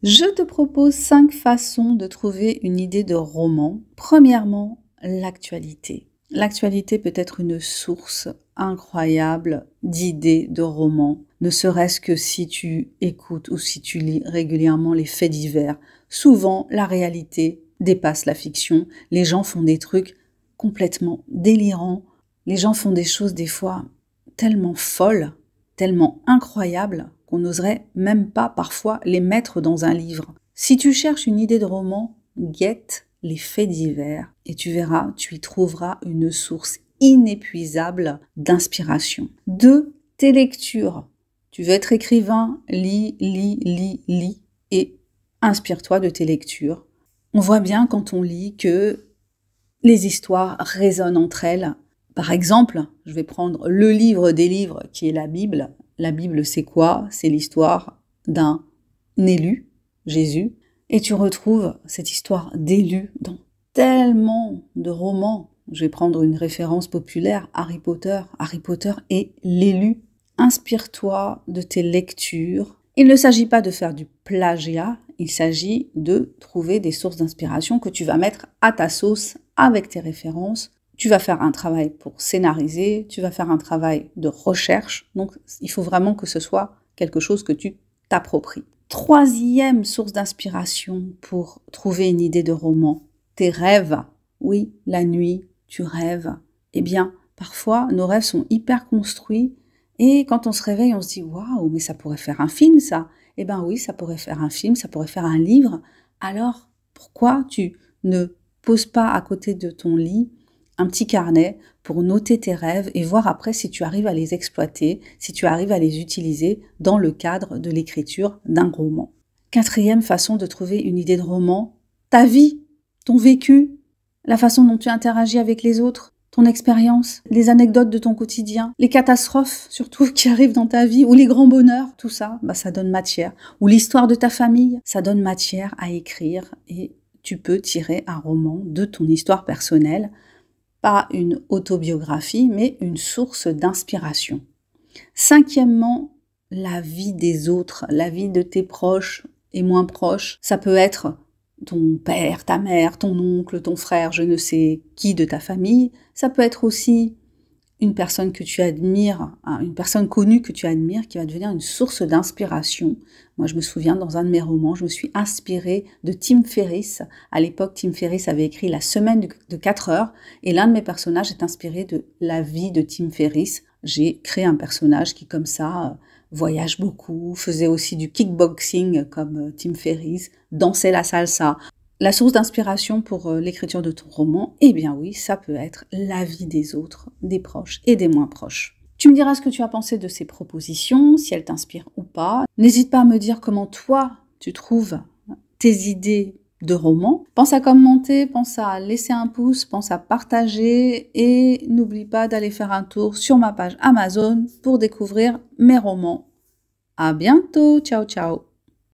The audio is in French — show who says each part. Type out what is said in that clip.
Speaker 1: Je te propose 5 façons de trouver une idée de roman. Premièrement, l'actualité. L'actualité peut être une source incroyable d'idées de romans, ne serait-ce que si tu écoutes ou si tu lis régulièrement les faits divers. Souvent, la réalité dépasse la fiction. Les gens font des trucs complètement délirants. Les gens font des choses des fois tellement folles, tellement incroyables, qu'on n'oserait même pas parfois les mettre dans un livre. Si tu cherches une idée de roman, guette les faits divers et tu verras, tu y trouveras une source inépuisable d'inspiration. 2. Tes lectures. Tu veux être écrivain, lis et inspire-toi de tes lectures. On voit bien quand on lit que les histoires résonnent entre elles. Par exemple, je vais prendre le livre des livres qui est la Bible. La Bible, c'est quoi? C'est l'histoire d'un élu, Jésus. Et tu retrouves cette histoire d'élu dans tellement de romans. Je vais prendre une référence populaire, Harry Potter. Harry Potter est l'élu. Inspire-toi de tes lectures. Il ne s'agit pas de faire du plagiat, il s'agit de trouver des sources d'inspiration que tu vas mettre à ta sauce avec tes références. Tu vas faire un travail pour scénariser, tu vas faire un travail de recherche. Donc, il faut vraiment que ce soit quelque chose que tu t'appropries. 3e source d'inspiration pour trouver une idée de roman, tes rêves. Oui, la nuit, tu rêves. Eh bien, parfois, nos rêves sont hyper construits et quand on se réveille, on se dit « Waouh, mais ça pourrait faire un film, ça !» Eh bien oui, ça pourrait faire un film, ça pourrait faire un livre. Alors, pourquoi tu ne poses pas à côté de ton lit un petit carnet pour noter tes rêves et voir après si tu arrives à les exploiter, si tu arrives à les utiliser dans le cadre de l'écriture d'un roman. 4e façon de trouver une idée de roman, ta vie, ton vécu, la façon dont tu interagis avec les autres, ton expérience, les anecdotes de ton quotidien, les catastrophes surtout qui arrivent dans ta vie, ou les grands bonheurs, tout ça, ça donne matière. Ou l'histoire de ta famille, ça donne matière à écrire et tu peux tirer un roman de ton histoire personnelle. Pas une autobiographie, mais une source d'inspiration. 5e, la vie des autres, la vie de tes proches et moins proches. Ça peut être ton père, ta mère, ton oncle, ton frère, je ne sais qui de ta famille. Ça peut être aussi une personne que tu admires, une personne connue que tu admires, qui va devenir une source d'inspiration. Moi, je me souviens, dans un de mes romans, je me suis inspirée de Tim Ferriss. À l'époque, Tim Ferriss avait écrit La semaine de 4 heures, et l'un de mes personnages est inspiré de la vie de Tim Ferriss. J'ai créé un personnage qui, comme ça, voyage beaucoup, faisait aussi du kickboxing comme Tim Ferriss, dansait la salsa. La source d'inspiration pour l'écriture de ton roman, eh bien oui, ça peut être la vie des autres, des proches et des moins proches. Tu me diras ce que tu as pensé de ces propositions, si elles t'inspirent ou pas. N'hésite pas à me dire comment toi, tu trouves tes idées de roman. Pense à commenter, pense à laisser un pouce, pense à partager et n'oublie pas d'aller faire un tour sur ma page Amazon pour découvrir mes romans. À bientôt, ciao ciao.